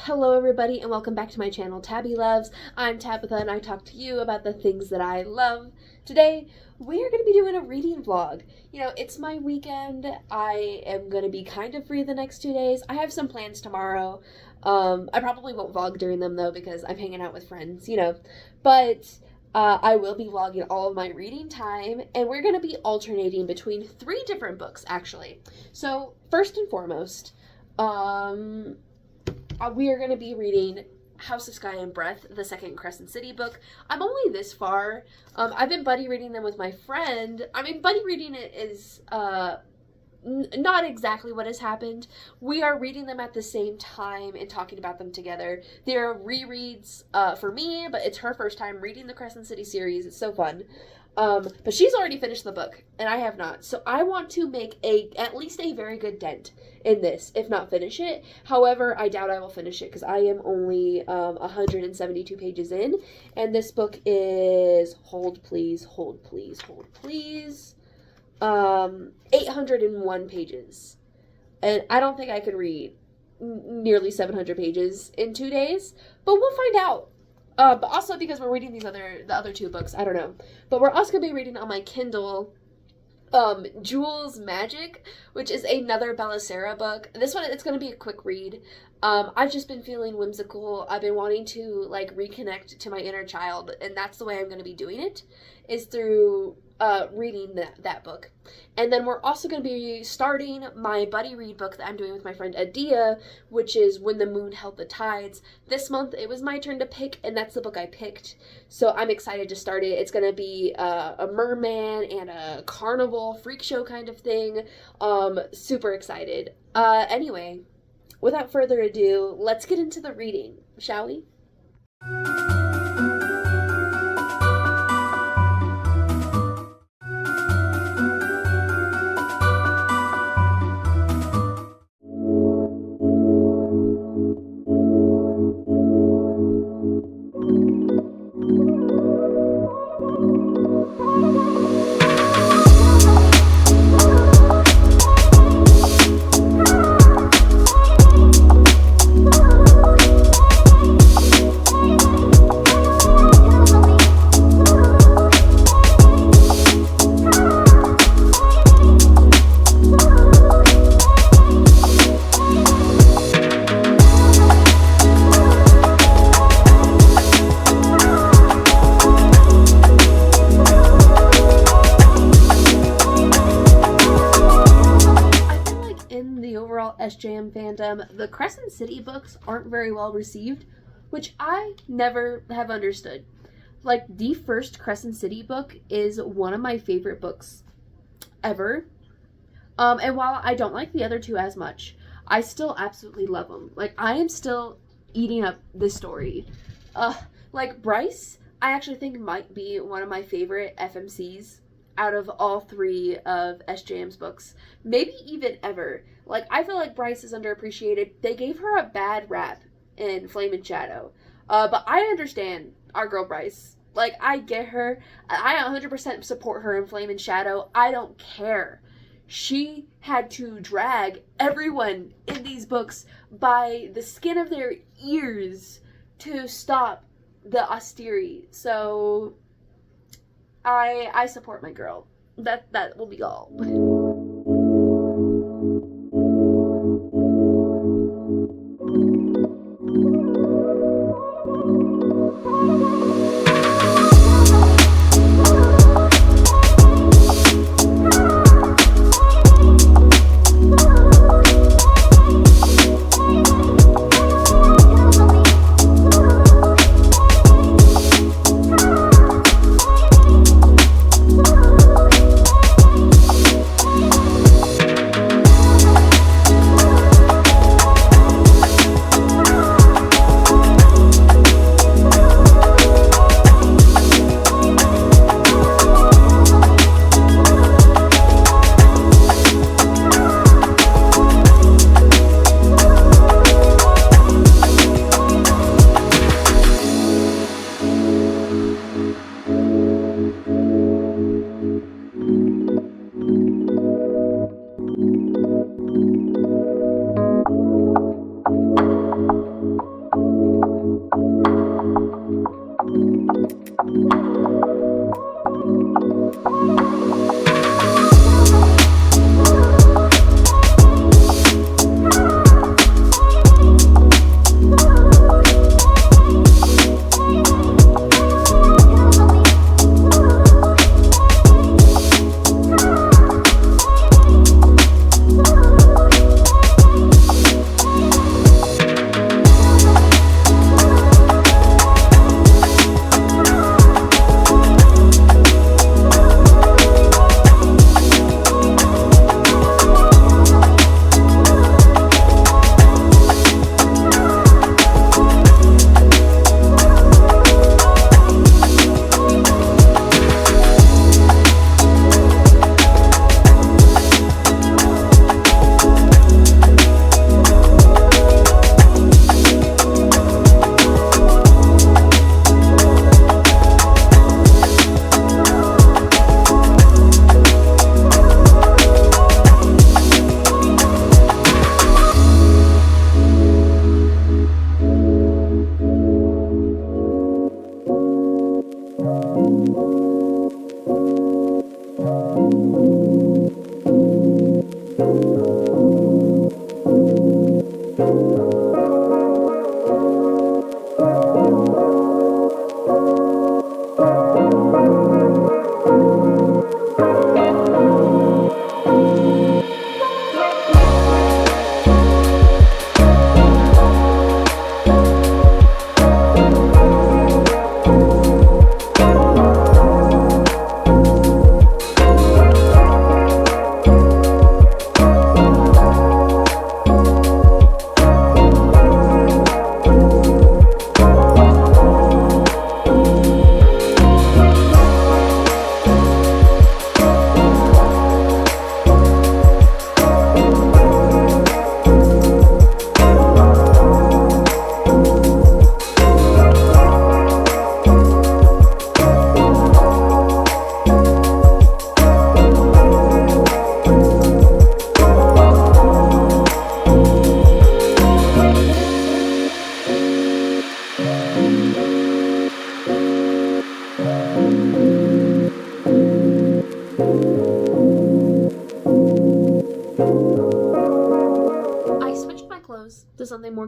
Hello everybody and welcome back to my channel, Tabby Loves. I'm Tabitha and I talk to you about the things that I love. Today, we are going to be doing a reading vlog. You know, it's my weekend. I am going to be kind of free the next 2 days. I have some plans tomorrow. I probably won't vlog during them though because I'm hanging out with friends, you know. But I will be vlogging all of my reading time, and we're going to be alternating between 3 different books actually. So, first and foremost, we are going to be reading House of Sky and Breath, the second Crescent City book. I'm only this far. I've been buddy reading them with my friend. I mean, buddy reading it is not exactly what has happened. We are reading them at the same time and talking about them together. They're rereads for me, but it's her first time reading the Crescent City series. It's so fun. But she's already finished the book, and I have not. So I want to make at least a very good dent in this, if not finish it. However, I doubt I will finish it because I am only 172 pages in, and this book is, hold please, 801 pages. And I don't think I can read nearly 700 pages in 2 days, but we'll find out. But also because we're reading the other 2 books, I don't know. But we're also going to be reading on my Kindle, Jules Magic, which is another Belisara book. This one, it's going to be a quick read. I've just been feeling whimsical. I've been wanting to, like, reconnect to my inner child, and that's the way I'm going to be doing it, is through reading that book. And then we're also going to be starting my buddy read book that I'm doing with my friend Adia, which is When the Moon Held the Tides. This month it was my turn to pick, and that's the book I picked. So I'm excited to start it. It's going to be a merman and a carnival freak show kind of thing. Super excited. Anyway, without further ado, let's get into the reading, shall we? SJM fandom, the Crescent City books aren't very well received, which I never have understood. Like, the first Crescent City book is one of my favorite books ever. And while I don't like the other 2 as much, I still absolutely love them. Like, I am still eating up this story. Like, Bryce, I actually think might be one of my favorite FMCs out of all 3 of SJM's books. Maybe even ever. Like, I feel like Bryce is underappreciated. They gave her a bad rap in Flame and Shadow. But I understand our girl Bryce. Like, I get her. I 100% support her in Flame and Shadow. I don't care. She had to drag everyone in these books by the skin of their ears to stop the Asteri. So I support my girl. That will be all.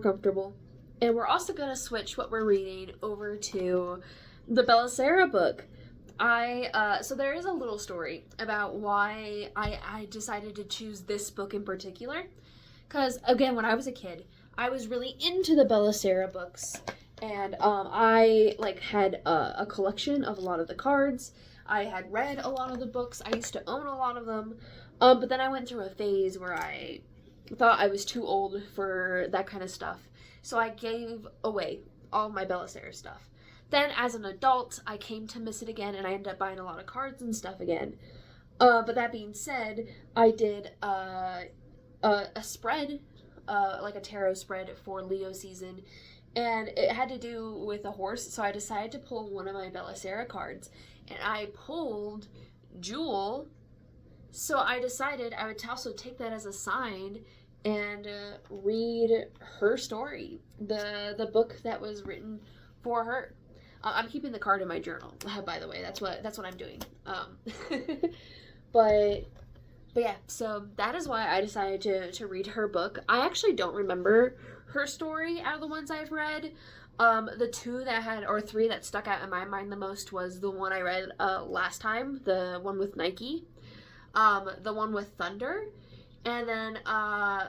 comfortable. And we're also going to switch what we're reading over to the Bella Sara book. So there is a little story about why I decided to choose this book in particular. Because, again, when I was a kid, I was really into the Bella Sara books. And I, had a collection of a lot of the cards. I had read a lot of the books. I used to own a lot of them. But then I went through a phase where I thought I was too old for that kind of stuff. So I gave away all of my Bella Sara stuff. Then, as an adult, I came to miss it again, and I ended up buying a lot of cards and stuff again. But that being said, I did a spread, like a tarot spread for Leo season, and it had to do with a horse, so I decided to pull one of my Bella Sara cards, and I pulled Jewel, so I decided I would also take that as a sign and read her story, the book that was written for her. I'm keeping the card in my journal, by the way. That's what I'm doing. But yeah, so that is why I decided to read her book. I actually don't remember her story out of the ones I've read. The three that stuck out in my mind the most was the one I read last time, the one with Nike, the one with Thunder, and then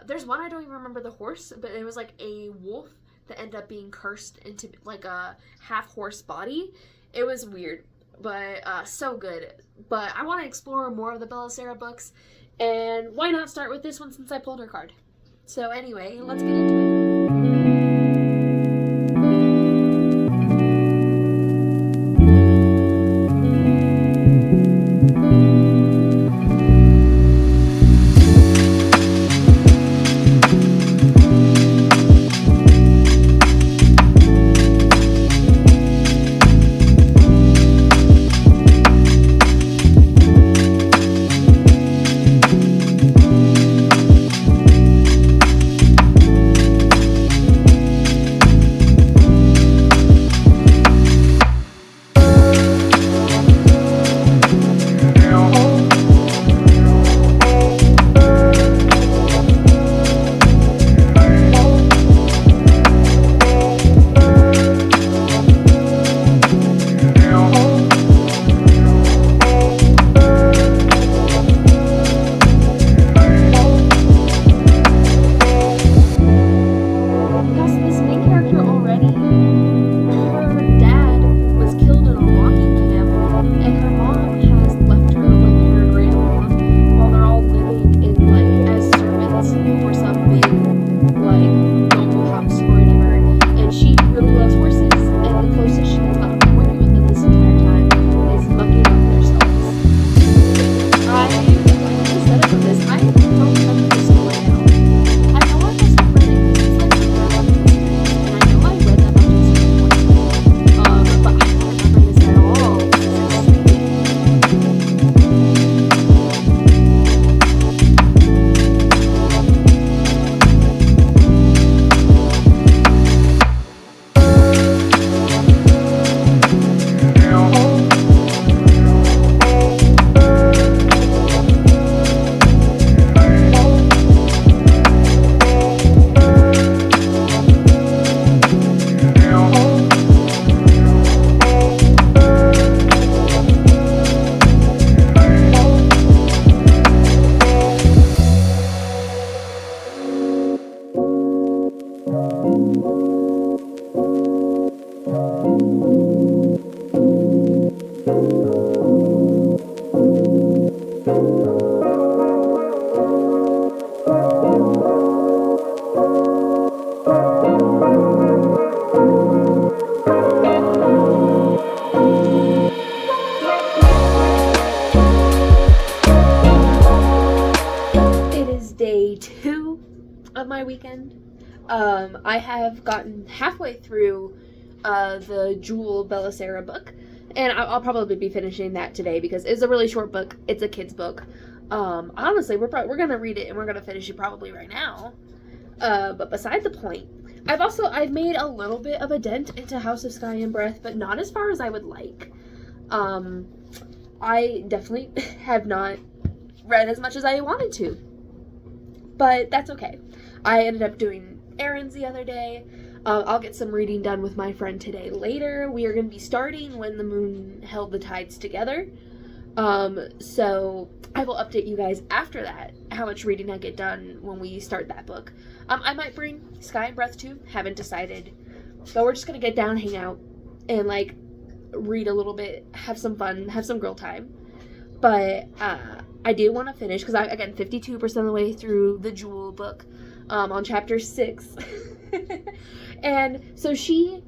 there's one I don't even remember the horse, but it was like a wolf that ended up being cursed into like a half horse body. It was weird, but so good. But I want to explore more of the Bella Sara books, and why not start with this one since I pulled her card? So anyway, let's get into it. Day 2 of my weekend. I have gotten halfway through the Jewel Bella Sara book, and I'll probably be finishing that today because it's a really short book. It's a kid's book. Honestly, we're gonna read it and we're gonna finish it probably right now. But beside the point, I've made a little bit of a dent into House of Sky and Breath, but not as far as I would like. I definitely have not read as much as I wanted to, but that's okay. I ended up doing errands the other day. I'll get some reading done with my friend today later. We are going to be starting When the Moon Held the Tides together. So I will update you guys after that how much reading I get done when we start that book. I might bring Sky and Breath too. Haven't decided. But we're just going to get down, hang out, and like read a little bit, have some fun, have some girl time. But I do want to finish, because again, 52% of the way through the Jewel book, on chapter 6. And so she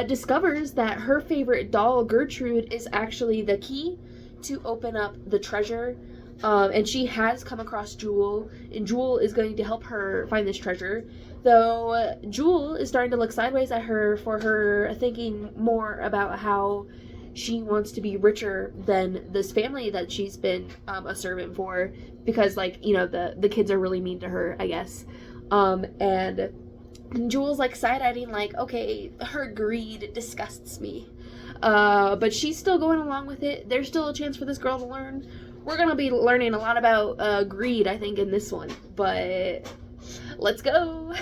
discovers that her favorite doll, Gertrude, is actually the key to open up the treasure. And she has come across Jewel, and Jewel is going to help her find this treasure. Though Jewel is starting to look sideways at her for her thinking more about how she wants to be richer than this family that she's been a servant for, because, like, you know, the kids are really mean to her, I guess. And Jewel's like side-eyeing, like, okay, her greed disgusts me. But she's still going along with it. There's still a chance for this girl to learn. We're gonna be learning a lot about greed, I think, in this one. But let's go!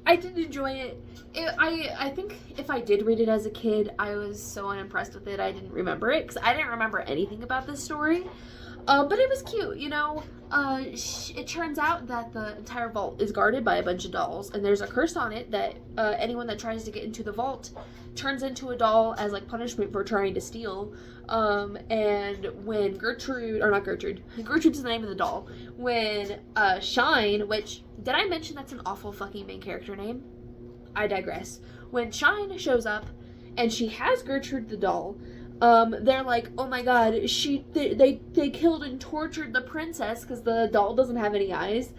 I did enjoy it. I think if I did read it as a kid, I was so unimpressed with it, I didn't remember it, because I didn't remember anything about this story. But it was cute, you know. It turns out that the entire vault is guarded by a bunch of dolls, and there's a curse on it that anyone that tries to get into the vault turns into a doll as, like, punishment for trying to steal. And when Gertrude's the name of the doll. When Shine, which, did I mention that's an awful fucking main character name? I digress. When Shine shows up, and she has Gertrude the doll, they're like, oh my god, they killed and tortured the princess because the doll doesn't have any eyes.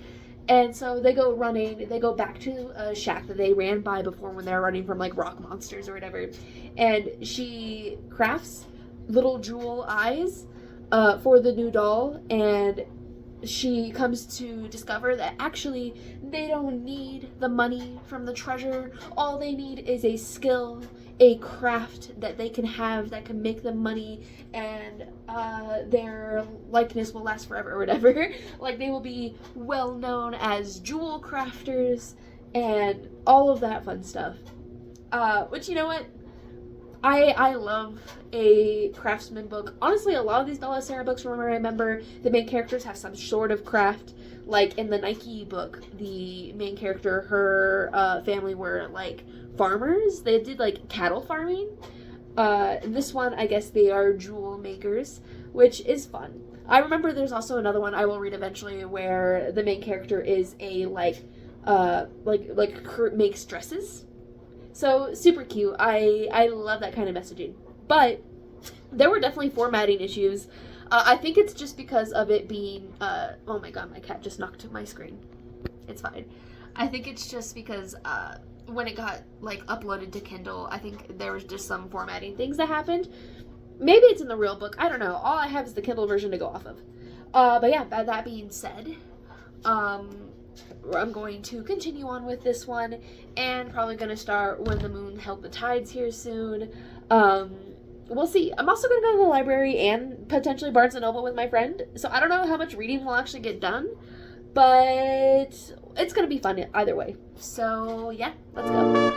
And so they go running, they go back to a shack that they ran by before when they were running from, like, rock monsters or whatever. And she crafts little jewel eyes for the new doll, and she comes to discover that actually they don't need the money from the treasure. All they need is a skill, a craft that they can have that can make them money, and their likeness will last forever or whatever. Like, they will be well known as jewel crafters and all of that fun stuff. Which, you know what? I love a craftsman book. Honestly, a lot of these Bella Sarah books, remember, the main characters have some sort of craft. Like, in the Nike book, the main character, her family were, like, farmers. They did, like, cattle farming. In this one, I guess they are jewel makers, which is fun. I remember there's also another one I will read eventually where the main character is a, makes dresses. So, super cute. I love that kind of messaging. But there were definitely formatting issues. I think it's just because of it being, oh my god, my cat just knocked my screen. It's fine. I think it's just because, when it got, like, uploaded to Kindle, I think there was just some formatting things that happened. Maybe it's in the real book. I don't know. All I have is the Kindle version to go off of. But yeah, that being said, I'm going to continue on with this one, and probably going to start When the Moon Held the Tides here soon. We'll see. I'm also going to go to the library and potentially Barnes & Noble with my friend, so I don't know how much reading will actually get done, but it's going to be fun either way. So yeah, let's go.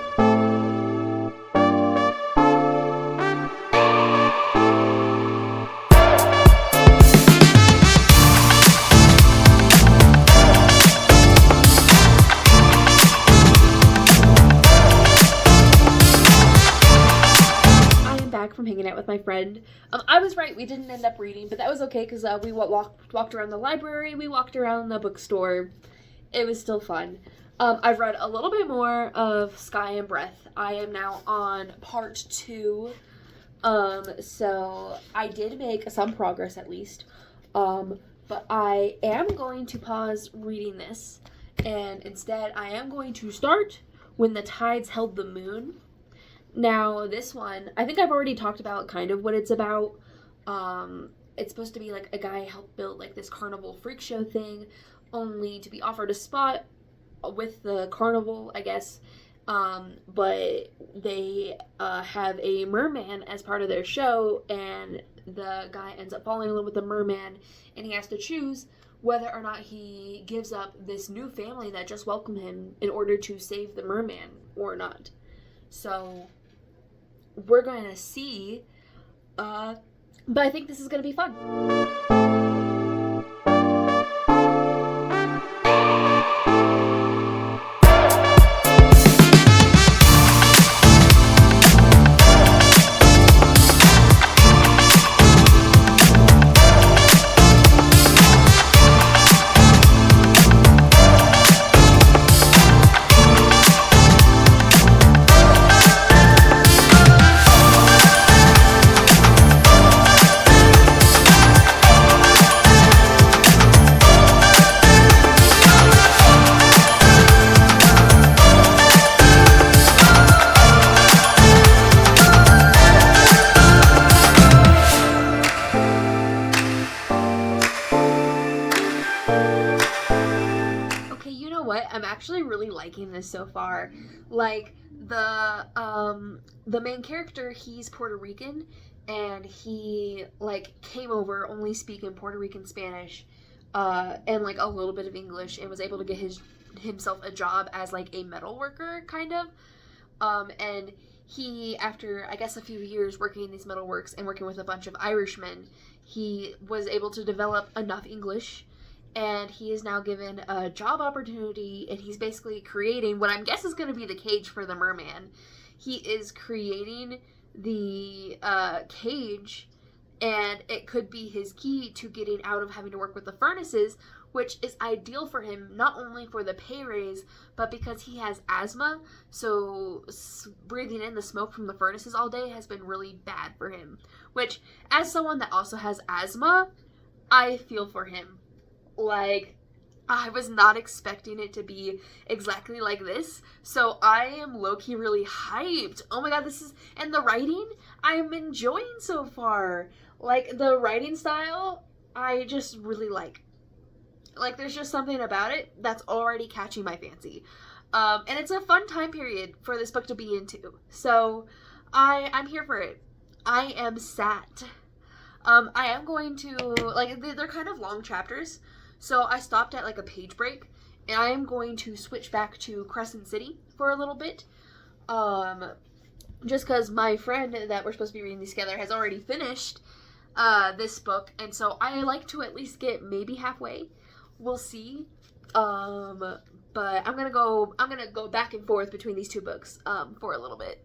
from hanging out with my friend. I was right, we didn't end up reading, but that was okay because we walked around the library, we walked around the bookstore. It was still fun. I've read a little bit more of Sky and Breath. I am now on part 2. So I did make some progress at least. But I am going to pause reading this, and instead I am going to start When the Tides Held the Moon. Now, this one, I think I've already talked about kind of what it's about. It's supposed to be like a guy helped build like this carnival freak show thing, only to be offered a spot with the carnival, I guess. But they have a merman as part of their show, and the guy ends up falling in love with the merman, and he has to choose whether or not he gives up this new family that just welcomed him in order to save the merman or not. So we're going to see, but I think this is going to be fun. I'm actually really liking this so far. Like, the main character, he's Puerto Rican, and he, like, came over only speaking Puerto Rican Spanish, and, like, a little bit of English, and was able to get himself a job as, like, a metal worker, kind of. And he, after, I guess, a few years working in these metalworks and working with a bunch of Irishmen, he was able to develop enough English, and he is now given a job opportunity, and he's basically creating what I'm guessing is going to be the cage for the merman. He is creating the cage, and it could be his key to getting out of having to work with the furnaces, which is ideal for him, not only for the pay raise, but because he has asthma, so breathing in the smoke from the furnaces all day has been really bad for him. Which, as someone that also has asthma, I feel for him. Like, I was not expecting it to be exactly like this, so I am low-key really hyped. Oh my god, and the writing, I am enjoying so far. Like, the writing style, I just really like. Like, there's just something about it that's already catching my fancy. And it's a fun time period for this book to be into, so I'm here for it. I am sat. I am going to, like, they're kind of long chapters, so I stopped at, like, a page break, and I am going to switch back to Crescent City for a little bit, just because my friend that we're supposed to be reading these together has already finished this book, and so I like to at least get maybe halfway. We'll see, but I'm gonna go back and forth between these two books, for a little bit.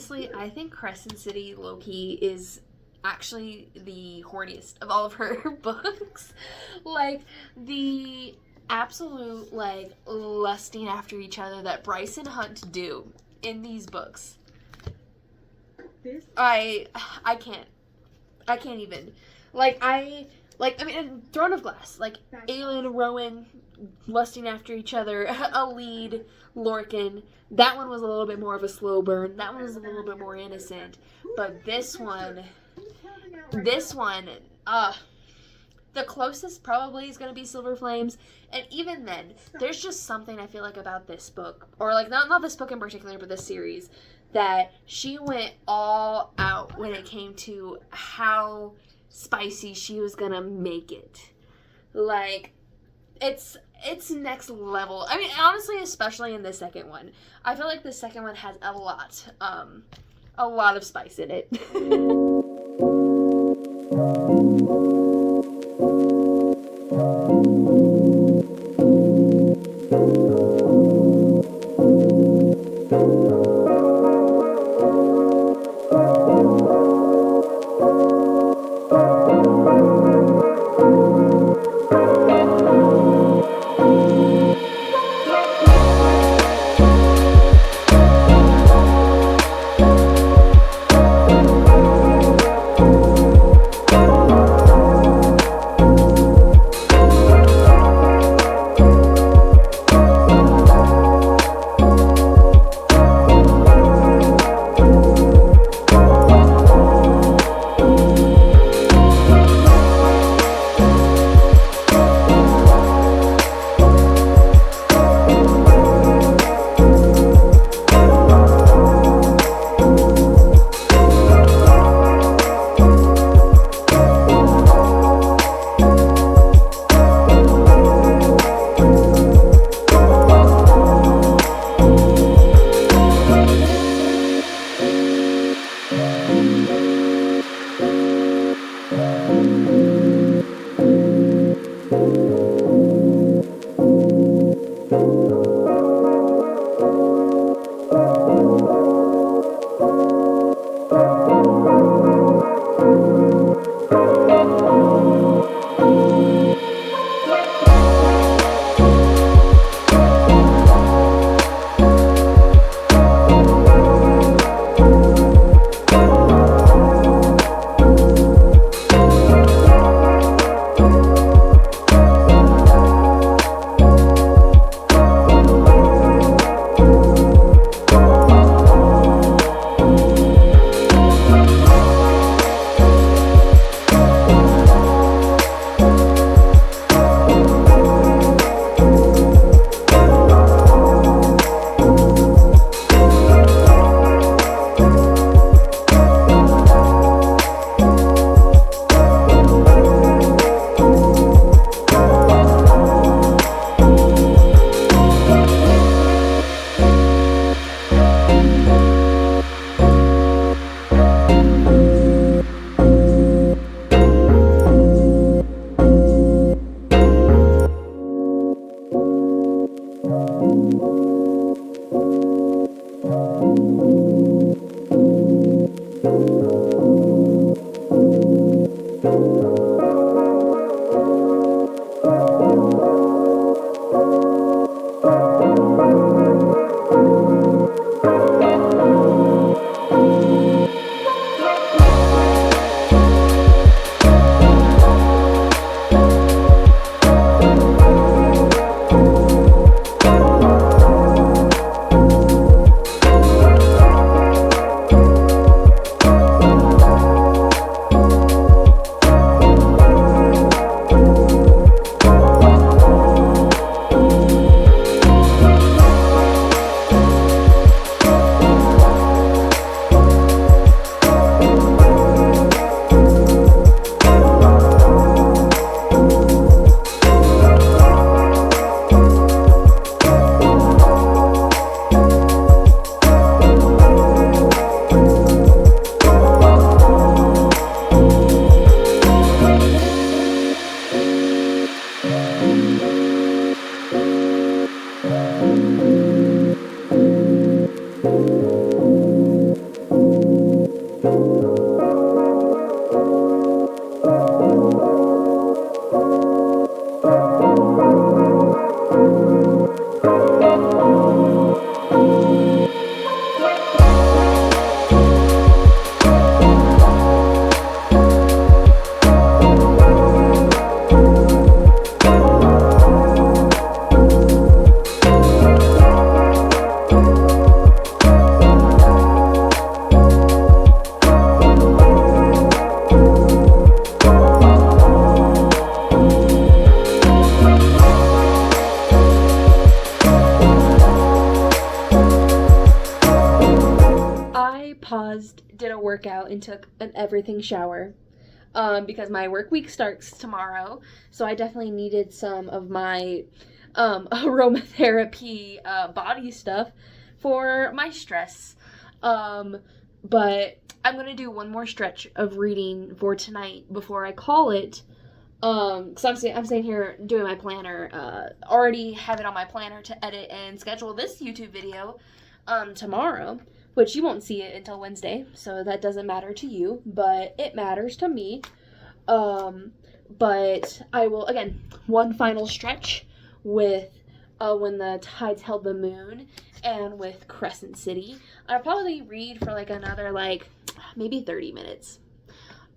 honestly, I think Crescent City low-key is actually the horniest of all of her books. Like, the absolute, like, lusting after each other that Bryce and Hunt do in these books. I can't even. I mean, and Throne of Glass, like, Aelin and Rowan lusting after each other, a lead, Lorcan. That one was a little bit more of a slow burn. That one was a little bit more innocent. But this one, the closest probably is going to be Silver Flames. And even then, there's just something I feel like about this book, or like, not this book in particular, but this series, that she went all out when it came to how spicy she was gonna make it. Like, it's next level. I mean, honestly, especially in the second one, I feel like the second one has a lot of spice in it. workout and took an everything shower. Because my work week starts tomorrow, so I definitely needed some of my aromatherapy body stuff for my stress. But I'm gonna do one more stretch of reading for tonight before I call it. Because I'm sitting here doing my planner, already have it on my planner to edit and schedule this YouTube video tomorrow, which you won't see it until Wednesday, so that doesn't matter to you, but it matters to me. But I will, again, one final stretch with When the Tides Held the Moon and with Crescent City. I'll probably read for like another maybe 30 minutes.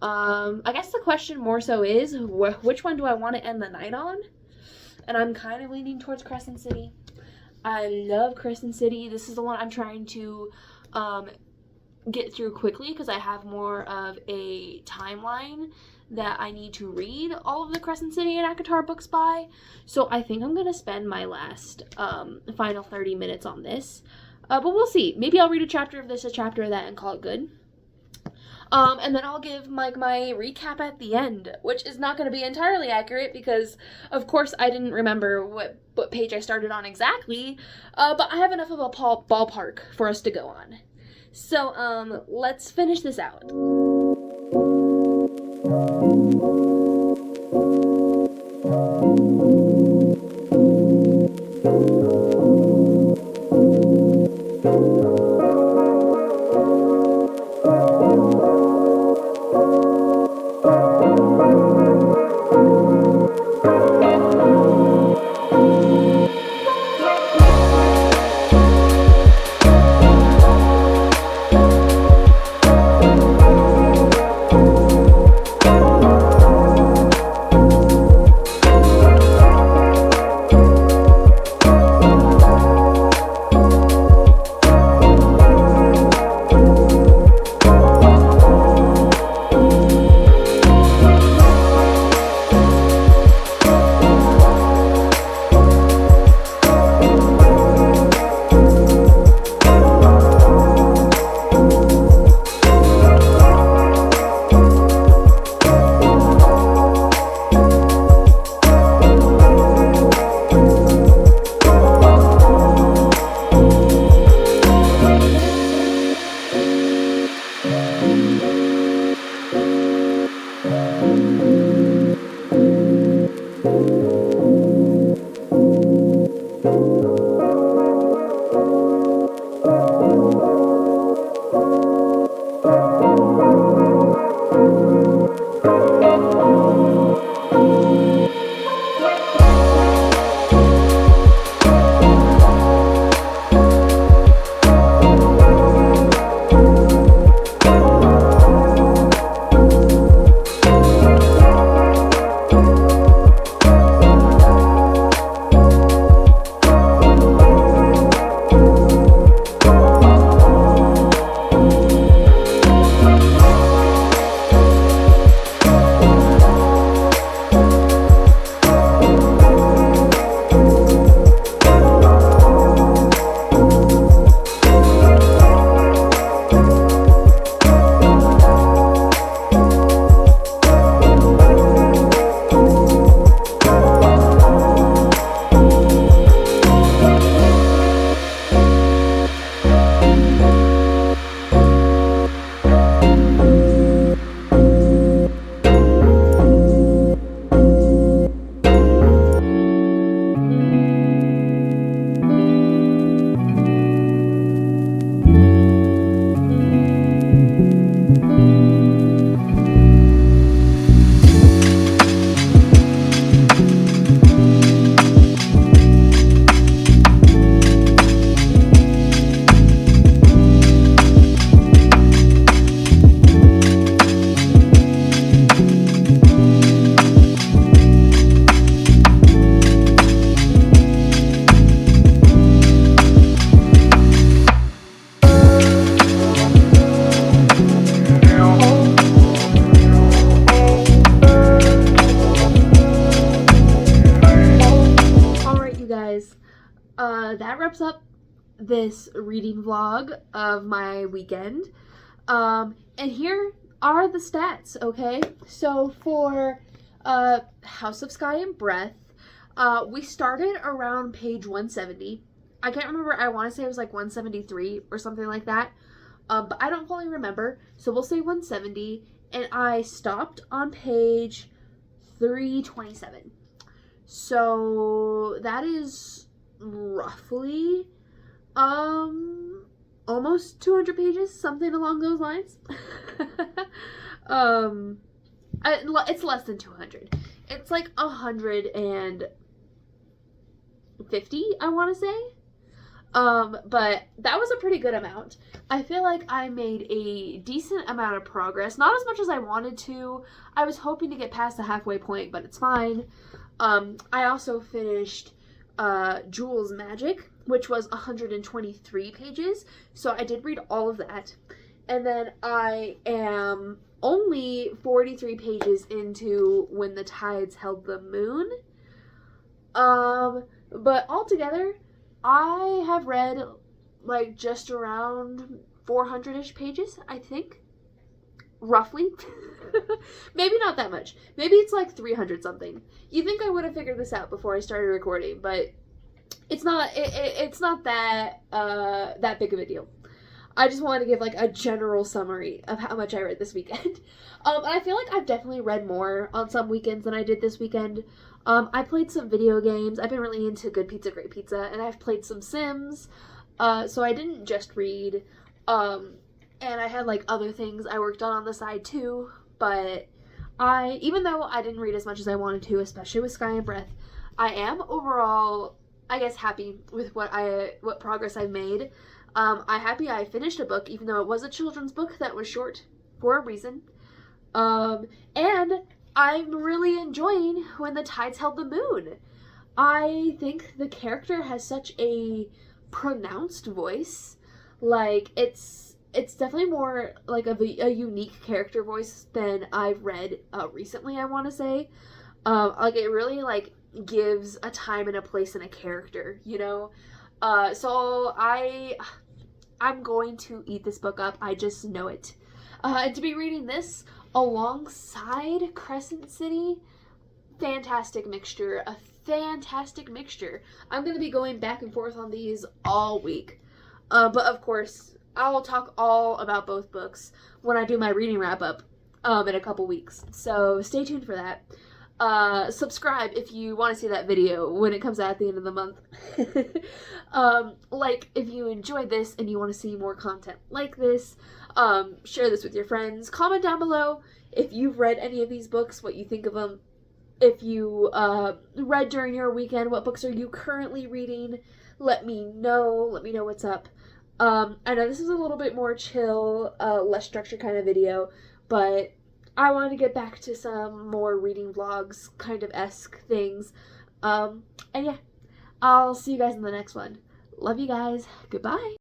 I guess the question more so is, which one do I want to end the night on? And I'm kind of leaning towards Crescent City. I love Crescent City. This is the one I'm trying to get through quickly because I have more of a timeline that I need to read all of the Crescent City and ACOTAR books by. So I think I'm going to spend my last final 30 minutes on this. But we'll see. Maybe I'll read a chapter of this, a chapter of that, and call it good. And then I'll give my recap at the end, which is not going to be entirely accurate because, of course, I didn't remember what page I started on exactly, but I have enough of a ballpark for us to go on. So, let's finish this out. That wraps up this reading vlog of my weekend. And here are the stats, okay? So for House of Sky and Breath, we started around page 170. I can't remember, I want to say it was like 173 or something like that. But I don't fully remember, so we'll say 170. And I stopped on page 327. So that is roughly almost 200 pages, something along those lines. It's less than 200. It's like 150, I want to say. But that was a pretty good amount. I feel like I made a decent amount of progress. Not as much as I wanted to. I was hoping to get past the halfway point, but it's fine. I also finished Jules Magic, which was 123 pages. So I did read all of that. And then I am only 43 pages into When the Tides Held the Moon. But altogether, I have read like just around 400-ish pages, I think. Roughly. Maybe not that much. Maybe it's like 300 something. You'd think I would have figured this out before I started recording, but it's not it's not that that big of a deal. I just wanted to give like a general summary of how much I read this weekend. I feel like I've definitely read more on some weekends than I did this weekend. I played some video games. I've been really into Good Pizza, Great Pizza, and I've played some Sims. So I didn't just read. And I had like other things I worked on the side too. But even though I didn't read as much as I wanted to, especially with Sky and Breath, I am overall, I guess, happy with what progress I've made. I'm happy I finished a book, even though it was a children's book that was short for a reason. And I'm really enjoying When the Tides Held the Moon. I think the character has such a pronounced voice. Like, it's definitely more like a unique character voice than I've read recently, I want to say. Like, it really, like, gives a time and a place and a character, you know? So I'm going to eat this book up. I just know it. And to be reading this alongside Crescent City, fantastic mixture. A fantastic mixture. I'm going to be going back and forth on these all week. But of course, I'll talk all about both books when I do my reading wrap up in a couple weeks. So stay tuned for that. Subscribe if you want to see that video when it comes out at the end of the month. Like if you enjoyed this and you want to see more content like this. Share this with your friends. Comment down below if you've read any of these books, what you think of them. If you read during your weekend, what books are you currently reading? Let me know. Let me know what's up. I know this is a little bit more chill, less structured kind of video, but I wanted to get back to some more reading vlogs kind of esque things. And yeah, I'll see you guys in the next one. Love you guys. Goodbye.